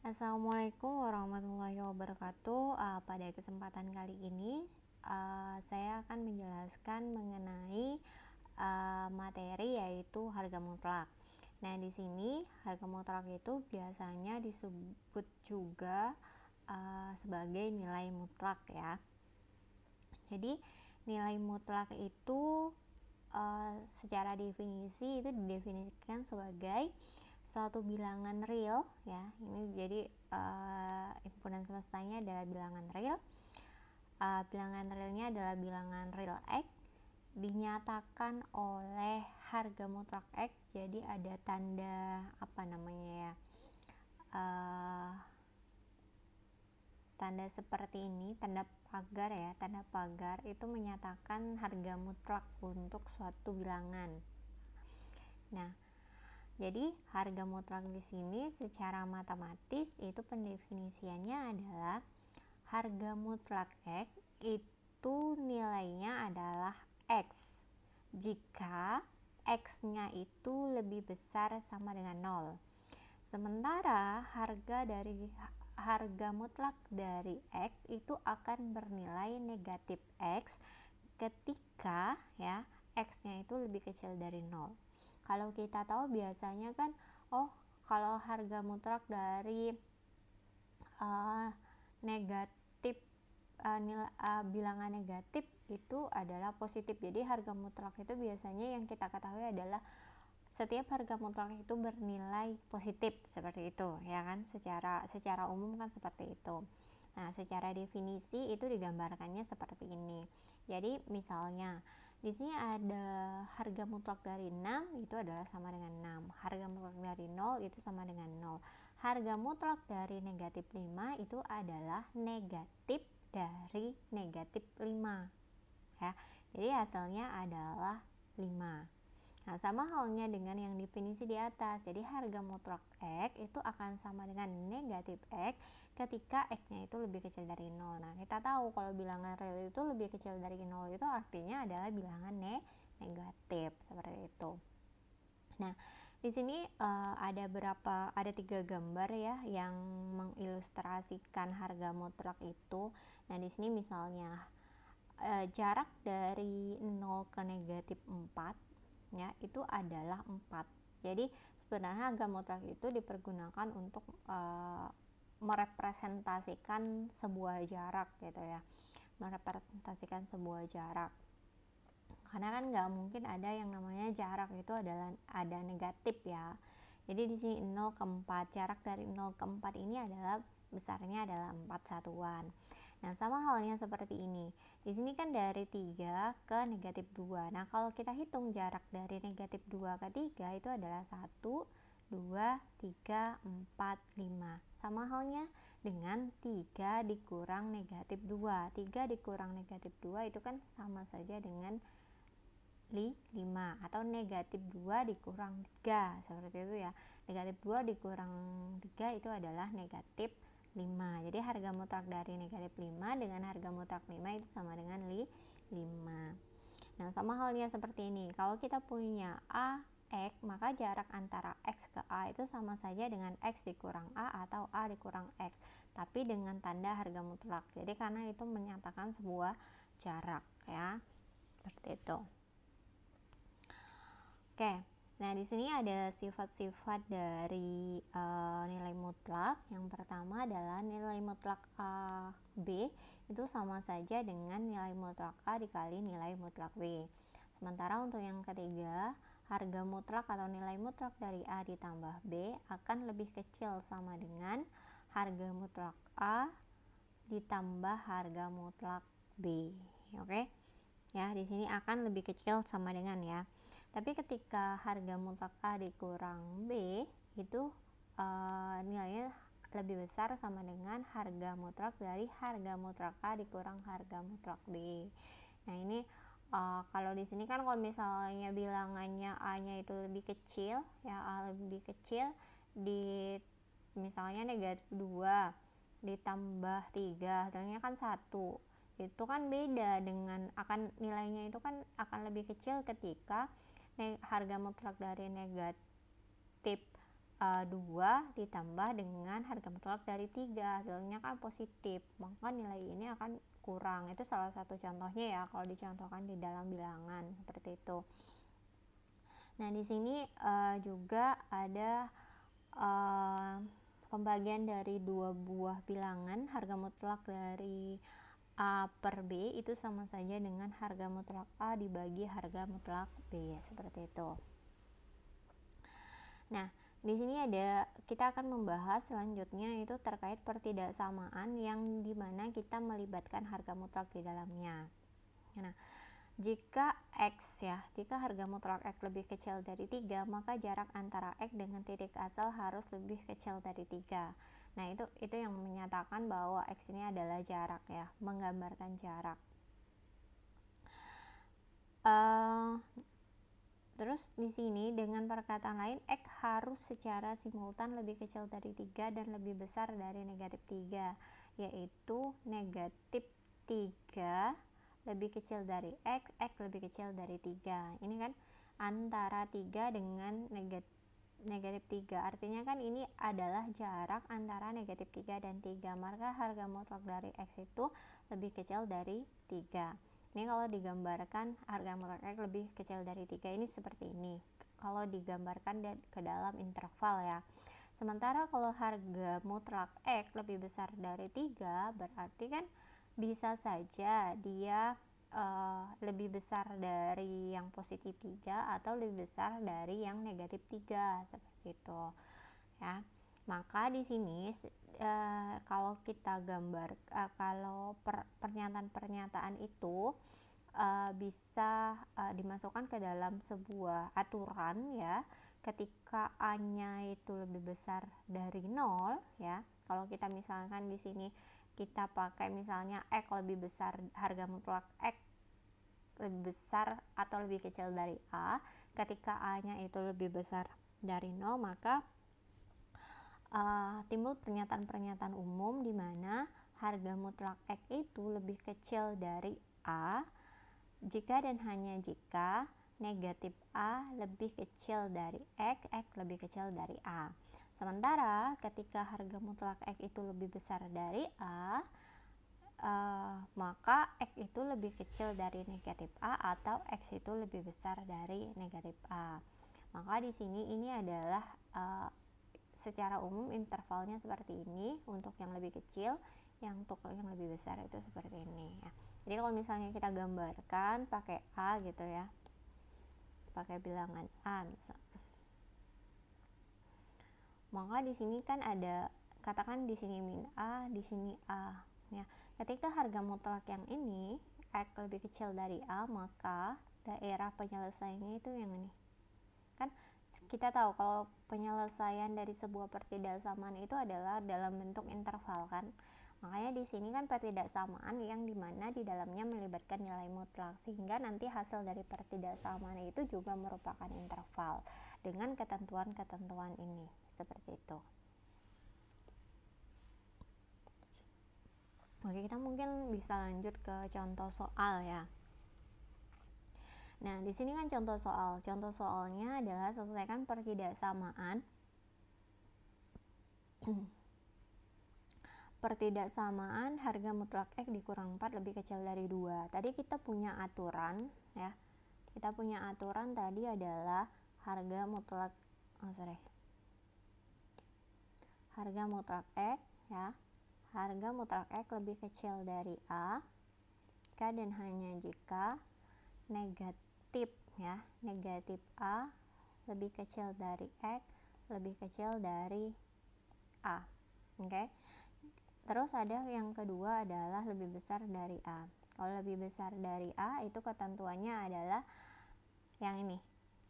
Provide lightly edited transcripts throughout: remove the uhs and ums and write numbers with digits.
Assalamualaikum warahmatullahi wabarakatuh. Pada kesempatan kali ini saya akan menjelaskan mengenai materi yaitu harga mutlak. Nah, di sini harga mutlak itu biasanya disebut juga sebagai nilai mutlak ya. Jadi nilai mutlak itu secara definisi itu didefinisikan sebagai suatu bilangan real ya. Ini jadi himpunan semestanya adalah bilangan real. Bilangan realnya adalah bilangan real X dinyatakan oleh harga mutlak X. Jadi ada tanda tanda seperti ini, tanda pagar ya. Tanda pagar itu menyatakan harga mutlak untuk suatu bilangan. Nah, jadi harga mutlak di sini secara matematis itu pendefinisiannya adalah harga mutlak X itu nilainya adalah X jika X-nya itu lebih besar sama dengan 0. Sementara harga mutlak dari X itu akan bernilai negatif X ketika ya X-nya itu lebih kecil dari 0. Kalau kita tahu biasanya kan, kalau harga mutlak dari bilangan negatif itu adalah positif. Jadi harga mutlak itu biasanya yang kita ketahui adalah setiap harga mutlak itu bernilai positif, seperti itu ya kan, secara umum kan seperti itu. Nah, secara definisi itu digambarkannya seperti ini. Jadi misalnya di sini ada harga mutlak dari 6 itu adalah sama dengan 6. Harga mutlak dari 0 itu sama dengan 0. Harga mutlak dari negatif 5 itu adalah negatif dari negatif 5 ya. Jadi hasilnya adalah 5. Nah, sama halnya dengan yang definisi di atas. Jadi harga mutlak X itu akan sama dengan negatif X ketika X-nya itu lebih kecil dari 0. Nah, kita tahu kalau bilangan real itu lebih kecil dari 0 itu artinya adalah bilangan negatif, seperti itu. Nah, di sini ada 3 gambar ya yang mengilustrasikan harga mutlak itu. Nah, di sini misalnya jarak dari 0 ke negatif 4 ya itu adalah 4. Jadi sebenarnya harga mutlak itu dipergunakan untuk merepresentasikan sebuah jarak gitu ya. Merepresentasikan sebuah jarak. Karena kan nggak mungkin ada yang namanya jarak itu ada negatif ya. Jadi di sini 0 ke 4, jarak dari 0 ke 4 ini adalah besarnya adalah 4 satuan. Nah, sama halnya seperti ini. Di sini kan dari 3 ke negatif 2. Nah, kalau kita hitung jarak dari negatif 2 ke 3 itu adalah 1, 2, 3, 4, 5. Sama halnya dengan 3 dikurang negatif 2. 3 dikurang negatif 2 itu kan sama saja dengan 5 atau negatif 2 dikurang 3, seperti itu ya. Negatif 2 dikurang 3 itu adalah negatif 5. Jadi harga mutlak dari negatif 5 dengan harga mutlak 5 itu sama dengan 5. Nah, sama halnya seperti ini. Kalau kita punya A X, maka jarak antara X ke A itu sama saja dengan X dikurang A atau A dikurang X, tapi dengan tanda harga mutlak. Jadi karena itu menyatakan sebuah jarak ya, seperti itu. Oke, nah di sini ada sifat-sifat dari nilai mutlak. Yang pertama adalah nilai mutlak B itu sama saja dengan nilai mutlak A dikali nilai mutlak B. Sementara untuk yang ketiga, harga mutlak atau nilai mutlak dari A ditambah B akan lebih kecil sama dengan harga mutlak A ditambah harga mutlak B. Oke? Ya, di sini akan lebih kecil sama dengan ya. Tapi ketika harga mutlak A dikurang B itu nilainya lebih besar sama dengan harga mutlak dari harga mutlak A dikurang harga mutlak B. Nah, ini kalau di sini kan kalau misalnya bilangannya A-nya itu lebih kecil ya, A lebih kecil, di misalnya negatif 2 ditambah 3 hasilnya kan 1, itu kan beda dengan nilainya itu kan akan lebih kecil ketika harga mutlak dari negatif 2 ditambah dengan harga mutlak dari 3, hasilnya kan positif, maka nilai ini akan kurang. Itu salah satu contohnya ya, kalau dicontohkan di dalam bilangan seperti itu. Nah, di sini juga ada pembagian dari dua buah bilangan. Harga mutlak dari A per B itu sama saja dengan harga mutlak A dibagi harga mutlak B, seperti itu. Nah, di sini kita akan membahas selanjutnya itu terkait pertidaksamaan yang dimana kita melibatkan harga mutlak di dalamnya. Nah, jika harga mutlak X lebih kecil dari 3, maka jarak antara X dengan titik asal harus lebih kecil dari 3. Nah, itu yang menyatakan bahwa X ini adalah jarak ya, menggambarkan jarak. Terus di sini dengan perkataan lain, X harus secara simultan lebih kecil dari 3 dan lebih besar dari negatif 3, yaitu negatif 3 lebih kecil dari X lebih kecil dari 3. Ini kan antara 3 dengan negatif 3, artinya kan ini adalah jarak antara negatif 3 dan 3, maka harga mutlak dari X itu lebih kecil dari 3. Ini kalau digambarkan harga mutlak X lebih kecil dari 3 ini seperti ini, kalau digambarkan ke dalam interval ya. Sementara kalau harga mutlak X lebih besar dari 3, berarti kan bisa saja dia lebih besar dari yang positif 3 atau lebih besar dari yang negatif 3, seperti itu ya. Maka di sini kalau kita kalau pernyataan-pernyataan itu bisa dimasukkan ke dalam sebuah aturan ya, ketika A-nya itu lebih besar dari 0 ya. Kalau kita misalkan di sini kita pakai misalnya X lebih besar, harga mutlak X lebih besar atau lebih kecil dari A, ketika A-nya itu lebih besar dari 0, maka timbul pernyataan-pernyataan umum di mana harga mutlak X itu lebih kecil dari A jika dan hanya jika negatif A lebih kecil dari X lebih kecil dari A. Sementara ketika harga mutlak X itu lebih besar dari A, maka X itu lebih kecil dari negatif A atau X itu lebih besar dari negatif A. Maka di sini ini adalah secara umum intervalnya seperti ini untuk yang lebih kecil, yang untuk yang lebih besar itu seperti ini ya. Jadi kalau misalnya kita gambarkan pakai A gitu ya, pakai bilangan A misalnya, maka di sini kan ada, katakan di sini min A, di sini A ya. Ketika harga mutlak yang ini X lebih kecil dari A, maka daerah penyelesaiannya itu yang ini. Kan kita tahu kalau penyelesaian dari sebuah pertidaksamaan itu adalah dalam bentuk interval kan. Makanya di sini kan pertidaksamaan yang dimana di dalamnya melibatkan nilai mutlak, sehingga nanti hasil dari pertidaksamaan itu juga merupakan interval dengan ketentuan-ketentuan ini, seperti itu. Oke, kita mungkin bisa lanjut ke contoh soal ya. Nah, di sini kan contoh soal. Contoh soalnya adalah selesaikan pertidaksamaan pertidaksamaan harga mutlak X dikurang 4 lebih kecil dari 2. Tadi kita punya aturan ya. Kita punya aturan tadi adalah harga mutlak harga mutlak X ya. Harga mutlak X lebih kecil dari A jika dan hanya jika negatif ya, negatif A lebih kecil dari X lebih kecil dari A. Oke. Terus ada yang kedua adalah lebih besar dari A. Kalau lebih besar dari A itu ketentuannya adalah yang ini.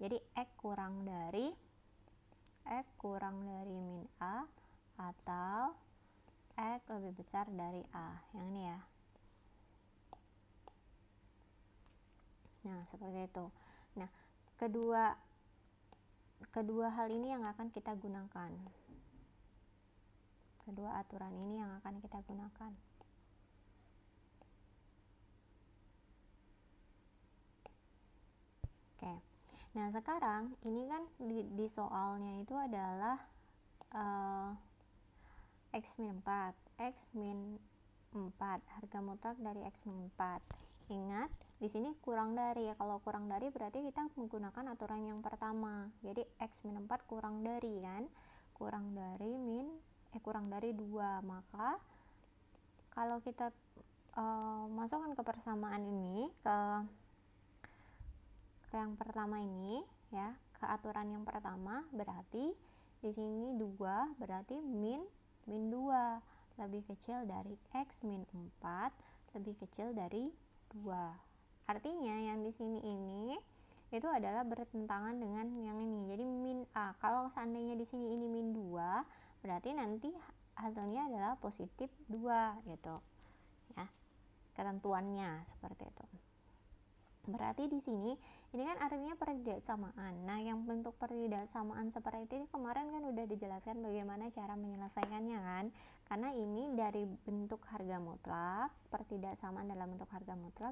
Jadi X kurang dari min A atau X lebih besar dari A, yang ini ya. Nah, seperti itu. Nah, kedua hal ini yang akan kita gunakan. Kedua aturan ini yang akan kita gunakan. Oke. Nah, sekarang ini kan di soalnya itu adalah X min 4, X min 4, harga mutlak dari X min 4. Ingat, di sini kurang dari ya. Kalau kurang dari berarti kita menggunakan aturan yang pertama. Jadi X min 4 kurang dari kan? Kurang dari kurang dari 2. Maka kalau kita masukkan ke persamaan ini ke yang pertama ini ya, ke aturan yang pertama, berarti di sini 2 berarti min 2 lebih kecil dari X min 4 lebih kecil dari 2. Artinya yang di sini ini itu adalah bertentangan dengan yang ini. Jadi min A. Kalau seandainya di sini ini min 2, berarti nanti hasilnya adalah positif 2 gitu. Ya. Ketentuannya seperti itu. Berarti di sini ini kan artinya pertidaksamaan. Nah, yang bentuk pertidaksamaan seperti ini kemarin kan udah dijelaskan bagaimana cara menyelesaikannya kan. Karena ini dari bentuk harga mutlak, pertidaksamaan dalam bentuk harga mutlak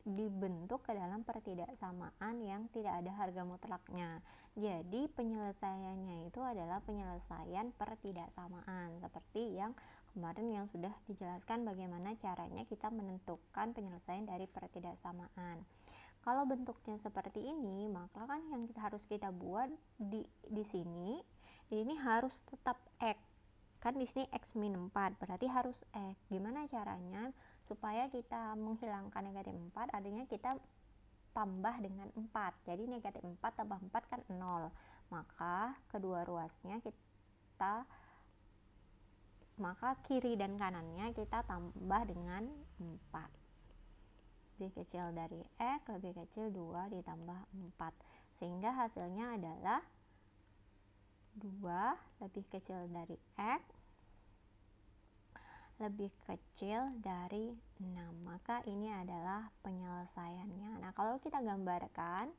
dibentuk ke dalam pertidaksamaan yang tidak ada harga mutlaknya. Jadi penyelesaiannya itu adalah penyelesaian pertidaksamaan seperti yang kemarin yang sudah dijelaskan bagaimana caranya kita menentukan penyelesaian dari pertidaksamaan. Kalau bentuknya seperti ini, maka kan yang harus kita buat di sini ini harus tetap X. Kan di sini X min 4, berarti harus X. Gimana caranya supaya kita menghilangkan negatif 4? Artinya kita tambah dengan 4. Jadi negatif 4 tambah 4 kan 0. Maka kedua ruasnya maka kiri dan kanannya kita tambah dengan 4. Lebih kecil dari X lebih kecil 2 ditambah 4, sehingga hasilnya adalah 2 lebih kecil dari X lebih kecil dari 6. Maka ini adalah penyelesaiannya. Nah, kalau kita gambarkan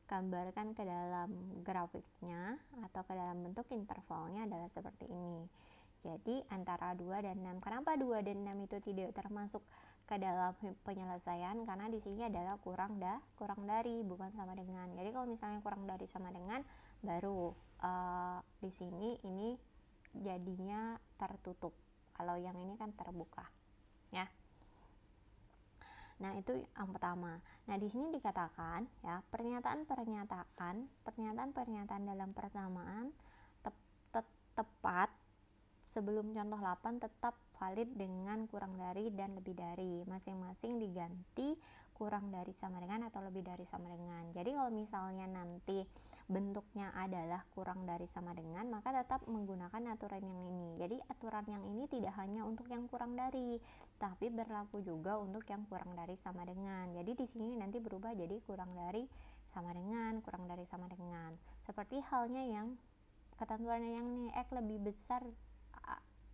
ke dalam grafiknya atau ke dalam bentuk intervalnya adalah seperti ini. Jadi antara 2 dan 6. Kenapa 2 dan 6 itu tidak termasuk ke dalam penyelesaian? Karena di sini adalah kurang dari, bukan sama dengan. Jadi kalau misalnya kurang dari sama dengan, baru di sini ini jadinya tertutup. Kalau yang ini kan terbuka, ya. Nah, itu yang pertama. Nah, di sini dikatakan ya, pernyataan dalam persamaan tepat sebelum contoh 8 tetap valid dengan kurang dari dan lebih dari. Masing-masing diganti kurang dari sama dengan atau lebih dari sama dengan. Jadi kalau misalnya nanti bentuknya adalah kurang dari sama dengan, maka tetap menggunakan aturan yang ini. Jadi aturan yang ini tidak hanya untuk yang kurang dari, tapi berlaku juga untuk yang kurang dari sama dengan. Jadi di sini nanti berubah jadi kurang dari sama dengan, kurang dari sama dengan. Seperti halnya yang ketentuannya yang ini, X lebih besar,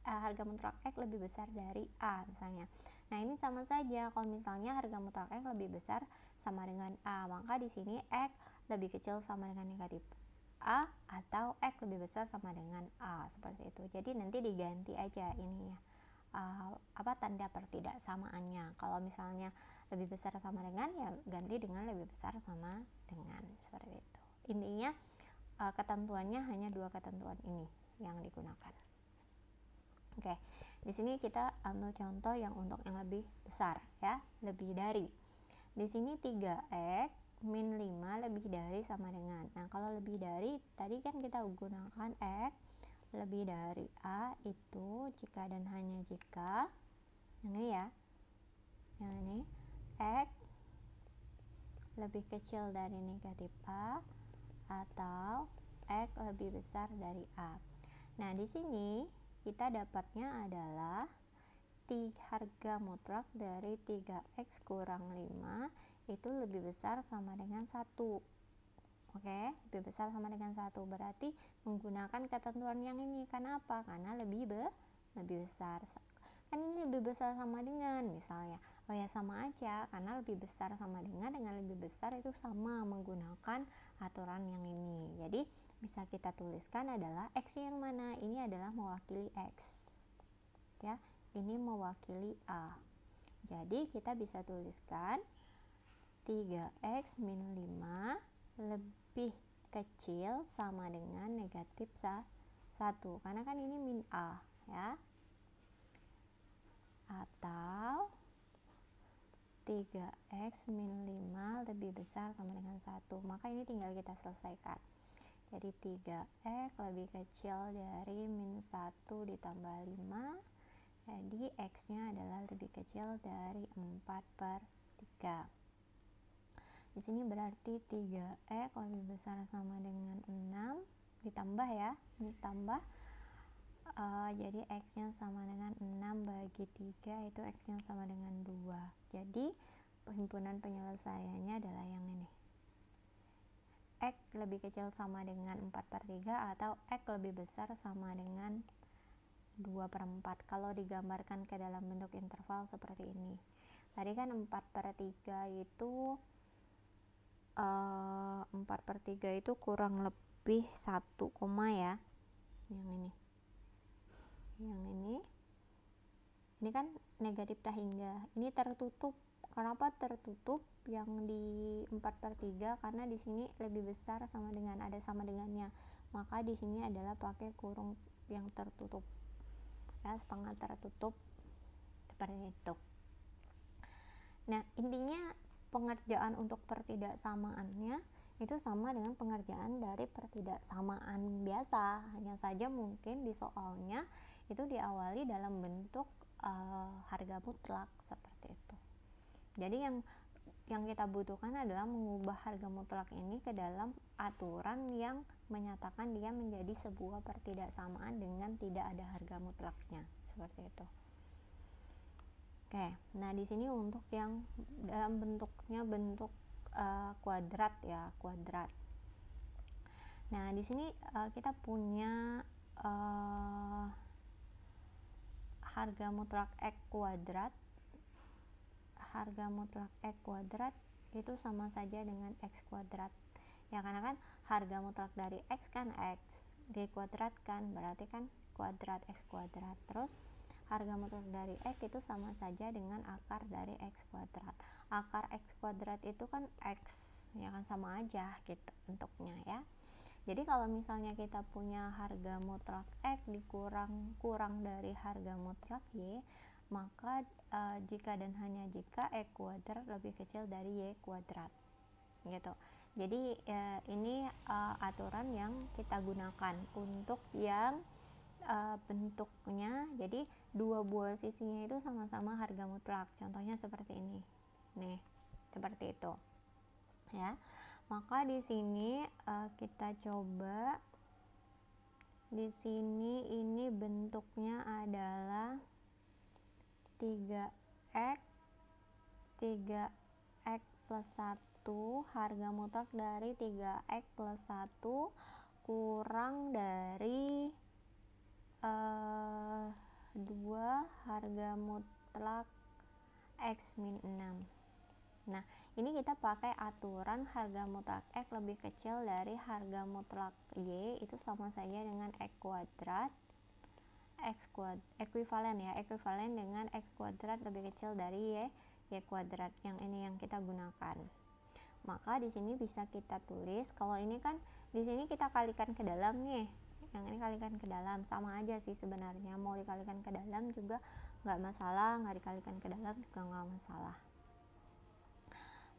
harga mutlak X lebih besar dari A misalnya. Nah, ini sama saja. Kalau misalnya harga mutlak X lebih besar sama dengan A, maka di sini X lebih kecil sama dengan negatif A atau X lebih besar sama dengan A, seperti itu. Jadi nanti diganti aja ininya, tanda pertidaksamaannya. Kalau misalnya lebih besar sama dengan, ya ganti dengan lebih besar sama dengan, seperti itu. Intinya ketentuannya hanya 2 ketentuan ini yang digunakan. Oke, di sini kita ambil contoh yang untuk yang lebih besar ya, lebih dari. Di sini 3x min 5 lebih dari sama dengan. Nah, kalau lebih dari tadi kan kita gunakan x lebih dari A itu jika dan hanya jika yang ini ya. Yang ini x lebih kecil dari negatif A atau x lebih besar dari A. Nah, di sini kita dapatnya adalah harga mutlak dari 3x kurang 5 itu lebih besar sama dengan 1. Oke, lebih besar sama dengan 1. Berarti menggunakan ketentuan yang ini. Kenapa? Karena lebih besar. Kan ini lebih besar sama dengan, misalnya. Oh ya, sama aja, karena lebih besar sama dengan lebih besar itu sama, menggunakan aturan yang ini. Jadi bisa kita tuliskan adalah X yang mana? Ini adalah mewakili X. Ya, ini mewakili A. Jadi kita bisa tuliskan 3x min 5 lebih kecil sama dengan negatif 1, karena kan ini min A ya. Atau 3x min 5 lebih besar sama dengan 1. Maka ini tinggal kita selesaikan. Jadi 3x lebih kecil dari min 1 ditambah 5. Jadi x-nya adalah lebih kecil dari 4/3. Di sini berarti 3x lebih besar sama dengan 6 ditambah ya. Ini tambah. Jadi x-nya sama dengan 6 bagi 3, itu x-nya sama dengan 2. Jadi himpunan penyelesaiannya adalah yang ini. X lebih kecil sama dengan 4/3 atau x lebih besar sama dengan 2/4 kalau digambarkan ke dalam bentuk interval seperti ini. Tadi kan 4/3 itu 4/3 itu kurang lebih 1, ya. Yang ini kan negatif tak hingga, ini tertutup. Kenapa tertutup yang di 4/3? Karena di sini lebih besar sama dengan, ada sama dengannya, maka di sini adalah pakai kurung yang tertutup ya, setengah tertutup seperti itu. Nah, intinya pengerjaan untuk pertidaksamaannya itu sama dengan pengerjaan dari pertidaksamaan biasa, hanya saja mungkin di soalnya itu diawali dalam bentuk harga mutlak seperti itu. Jadi yang kita butuhkan adalah mengubah harga mutlak ini ke dalam aturan yang menyatakan dia menjadi sebuah pertidaksamaan dengan tidak ada harga mutlaknya, seperti itu. Oke, nah di sini untuk yang dalam bentuknya bentuk kuadrat ya, kuadrat. Nah di sini kita punya harga mutlak x kuadrat. Harga mutlak x kuadrat itu sama saja dengan x kuadrat ya, karena kan harga mutlak dari x kan x dikuadratkan, berarti kan kuadrat x kuadrat. Terus harga mutlak dari x itu sama saja dengan akar dari x kuadrat. Akar x kuadrat itu kan x ya kan, sama aja gitu bentuknya ya. Jadi kalau misalnya kita punya harga mutlak x kurang dari harga mutlak y, maka jika dan hanya jika x kuadrat lebih kecil dari y kuadrat gitu. Jadi ini aturan yang kita gunakan untuk yang bentuknya, jadi dua buah sisinya itu sama-sama harga mutlak. Contohnya seperti ini nih, seperti itu ya. Maka di sini kita coba, di sini ini bentuknya adalah 3x plus 1, harga mutlak dari 3x plus 1 kurang dari 2 harga mutlak x min 6. Nah, ini kita pakai aturan harga mutlak x lebih kecil dari harga mutlak y, itu sama saja dengan x kuadrat. Ekuivalen ya, ekuivalen dengan x kuadrat lebih kecil dari y kuadrat. Yang ini yang kita gunakan. Maka di sini bisa kita tulis, kalau ini kan di sini kita kalikan ke dalam nih. Yang ini kalikan ke dalam, sama aja sih sebenarnya, mau dikalikan ke dalam juga nggak masalah, nggak dikalikan ke dalam juga nggak masalah.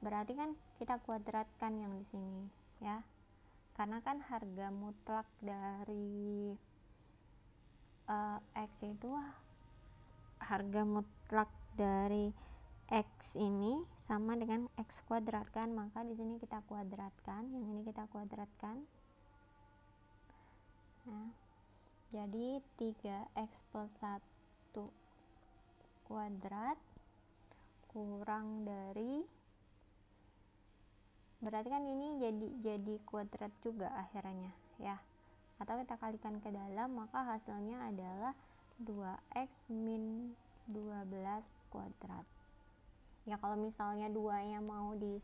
Berarti kan kita kuadratkan yang di sini ya, karena kan harga mutlak dari x itu harga mutlak dari x ini sama dengan x kuadrat kan, maka di sini kita kuadratkan, yang ini kita kuadratkan. Nah, jadi 3x plus 1 kuadrat kurang dari, berarti kan ini jadi kuadrat juga akhirnya ya, atau kita kalikan ke dalam, maka hasilnya adalah 2x min 12 kuadrat ya. Kalau misalnya duanya mau di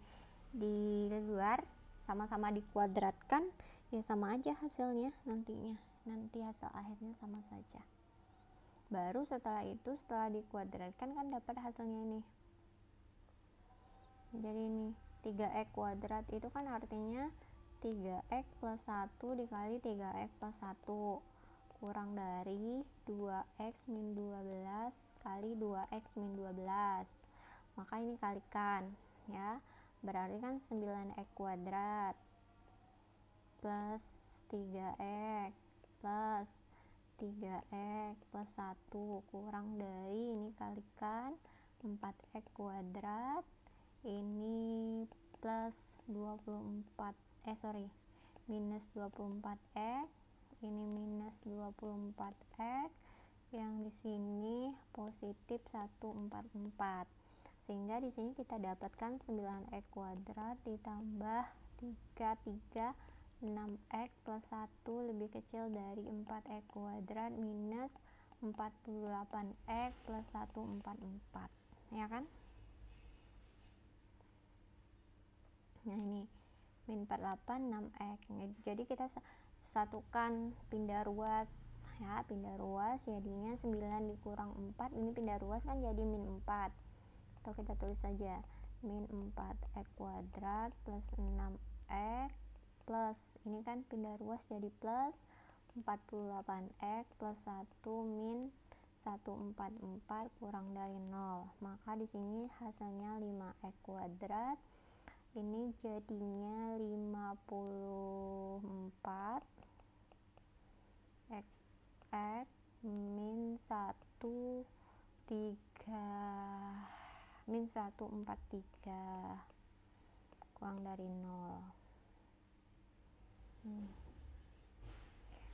luar sama-sama dikuadratkan ya, sama aja hasilnya nanti hasil akhirnya sama saja. Baru setelah itu, setelah dikuadratkan kan dapat hasilnya ini. Jadi ini 3x kuadrat itu kan artinya 3x plus 1 dikali 3x plus 1 kurang dari 2x min 12 kali 2x min 12. Maka ini kalikan ya, berarti kan 9x kuadrat plus 3x plus 3x plus 1 kurang dari, ini kalikan 4x kuadrat, ini plus 24 minus 24x, ini minus 24x, yang di sini positif 144. Sehingga di sini kita dapatkan 9x kuadrat ditambah 6x plus 1 lebih kecil dari 4x kuadrat minus 48x plus 144, ya kan? Nah ini min 48 6x. Jadi kita satukan pindah ruas ya, pindah ruas jadinya 9 dikurang 4, ini pindah ruas kan jadi min 4, atau kita tulis saja min 4x kuadrat plus 6x plus, ini kan pindah ruas jadi plus 48x plus 1 min 144 kurang dari 0. Maka di sini hasilnya 5x kuadrat, ini jadinya 54 x min 143 kurang dari 0.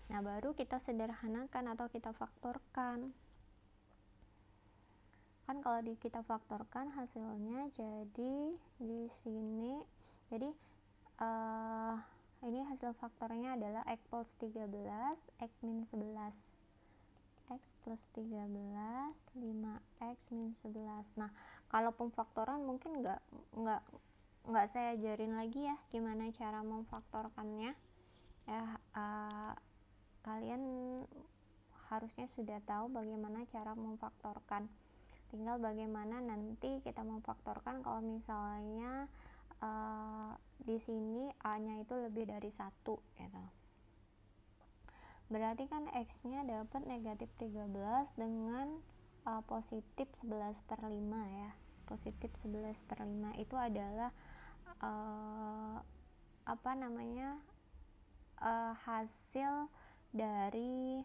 Nah, baru kita sederhanakan atau kita faktorkan. Kan kalau kita faktorkan hasilnya jadi di sini, jadi ini hasil faktornya adalah x plus 13 x min 11, x plus 13 5x min 11. Nah, kalau pemfaktoran mungkin nggak saya ajarin lagi ya gimana cara memfaktorkannya ya. Kalian harusnya sudah tahu bagaimana cara memfaktorkan, tinggal bagaimana nanti kita memfaktorkan kalau misalnya di sini a nya itu lebih dari 1 gitu. Berarti kan x nya dapat negatif 13 dengan positif 11/5 ya. Positif 11/5 itu adalah hasil dari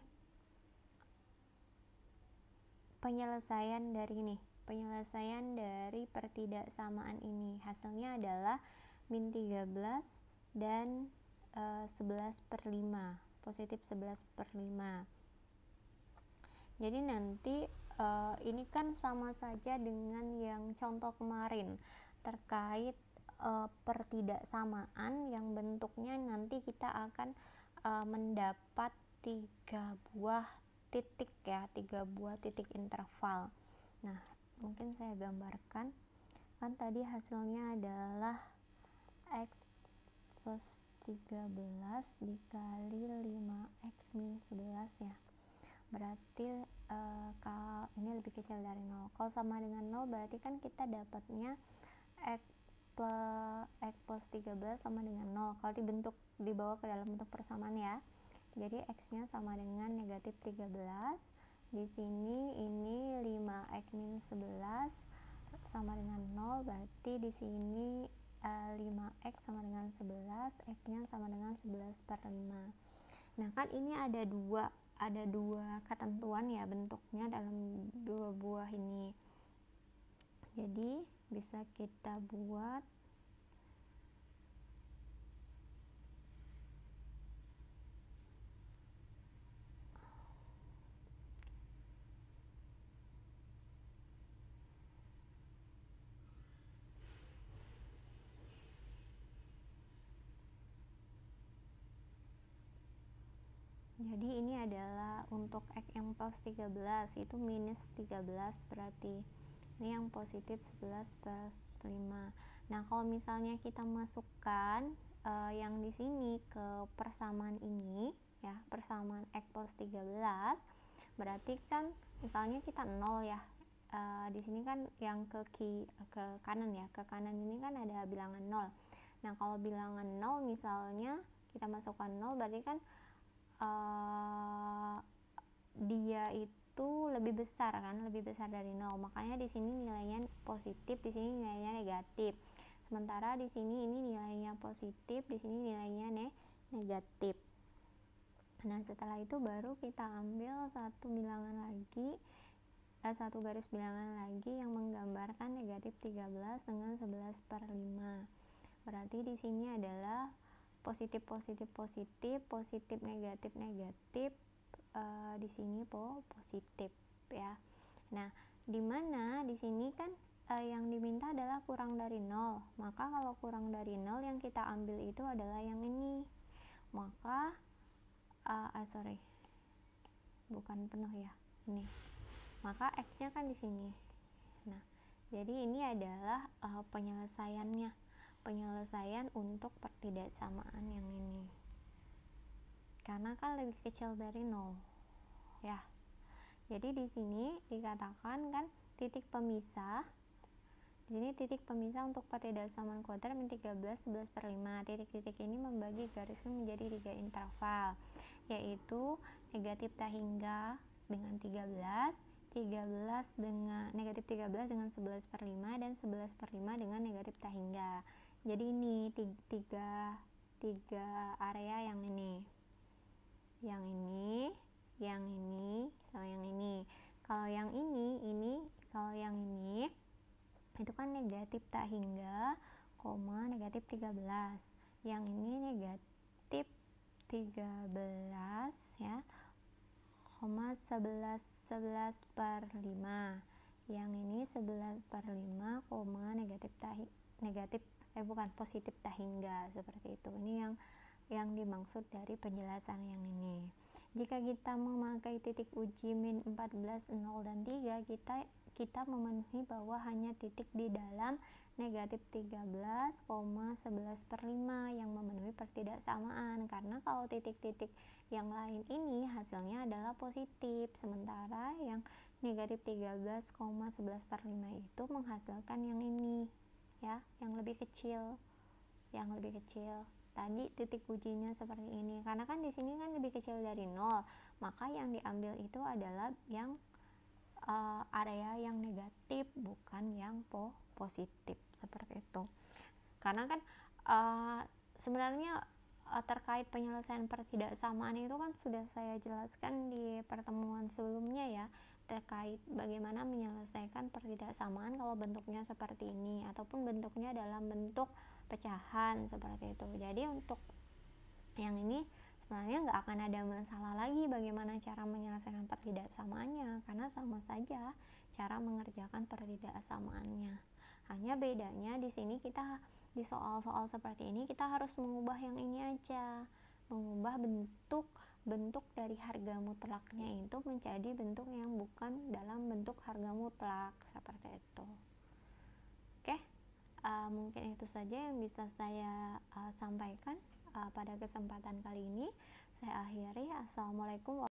penyelesaian dari pertidaksamaan ini. Hasilnya adalah min 13 dan 11/5, positif 11/5. Jadi nanti ini kan sama saja dengan yang contoh kemarin terkait pertidaksamaan yang bentuknya nanti kita akan mendapat 3 buah titik ya, 3 buah titik interval. Nah, mungkin saya gambarkan. Kan tadi hasilnya adalah x plus 13 dikali 5x min 11 ya. Berarti kalau ini lebih kecil dari 0. Kalau sama dengan 0 berarti kan kita dapatnya x plus 13 sama dengan 0 kalau dibawa ke dalam bentuk persamaan ya. Jadi x-nya sama dengan negatif 13. Di sini ini 5x min 11 sama dengan 0, berarti di sini 5x sama dengan 11, x-nya sama dengan 11/5. Nah, kan ini ada dua ketentuan ya bentuknya dalam 2 buah ini. Jadi bisa kita buat jadi ini adalah untuk x yang plus 13 itu minus 13, berarti ini yang positif 11/5. Nah, kalau misalnya kita masukkan yang di sini ke persamaan ini ya, persamaan x plus 13, berarti kan misalnya kita 0 ya. Di sini kan yang ke kanan ya, ke kanan ini kan ada bilangan 0. Nah, kalau bilangan 0 misalnya kita masukkan 0 berarti kan dia itu lebih besar kan, lebih besar dari 0. Makanya di sini nilainya positif, di sini nilainya negatif. Sementara di sini ini nilainya positif, di sini nilainya negatif. Nah, setelah itu baru kita ambil satu garis bilangan lagi yang menggambarkan negatif 13 dengan 11/5. Berarti di sini adalah positif negatif di sini positif ya. Nah, dimana di sini kan yang diminta adalah kurang dari 0. Maka kalau kurang dari 0 yang kita ambil itu adalah yang ini. Maka bukan penuh ya, ini. Maka X-nya kan di sini. Nah, jadi ini adalah penyelesaian untuk pertidaksamaan yang ini. Karena kan lebih kecil dari 0. Ya. Jadi di sini dikatakan kan titik pemisah. Di sini titik pemisah untuk pertidaksamaan kuadrat min 13 11/5. Titik-titik ini membagi garisnya menjadi 3 interval, yaitu negatif tak hingga dengan 13 dengan negatif 13 dengan 11/5 dan 11/5 dengan negatif tak hingga. Jadi ini tiga area yang ini, sama yang ini. Kalau yang ini itu kan negatif tak hingga, negatif 13. Yang ini negatif 13 ya, 11/5. Yang ini 11/5, positif tak hingga, seperti itu. Ini yang dimaksud dari penjelasan yang ini. Jika kita memakai titik uji min 14, 0, dan 3, kita memenuhi bahwa hanya titik di dalam negatif 13, 11/5 yang memenuhi pertidaksamaan. Karena kalau titik-titik yang lain ini hasilnya adalah positif, sementara yang negatif 13, 11/5 itu menghasilkan yang ini ya, yang lebih kecil. Tadi titik ujinya seperti ini. Karena kan di sini kan lebih kecil dari 0, maka yang diambil itu adalah yang area yang negatif, bukan yang positif, seperti itu. Karena kan sebenarnya terkait penyelesaian pertidaksamaan itu kan sudah saya jelaskan di pertemuan sebelumnya ya, terkait bagaimana menyelesaikan pertidaksamaan kalau bentuknya seperti ini ataupun bentuknya dalam bentuk pecahan seperti itu. Jadi untuk yang ini sebenarnya nggak akan ada masalah lagi bagaimana cara menyelesaikan pertidaksamaannya, karena sama saja cara mengerjakan pertidaksamaannya. Hanya bedanya di sini kita di soal-soal seperti ini kita harus mengubah yang ini aja, mengubah bentuk dari harga mutlaknya itu menjadi bentuk yang bukan dalam bentuk harga mutlak, seperti itu. Oke, mungkin itu saja yang bisa saya sampaikan pada kesempatan kali ini. Saya akhiri. Assalamualaikum warahmatullahi wabarakatuh.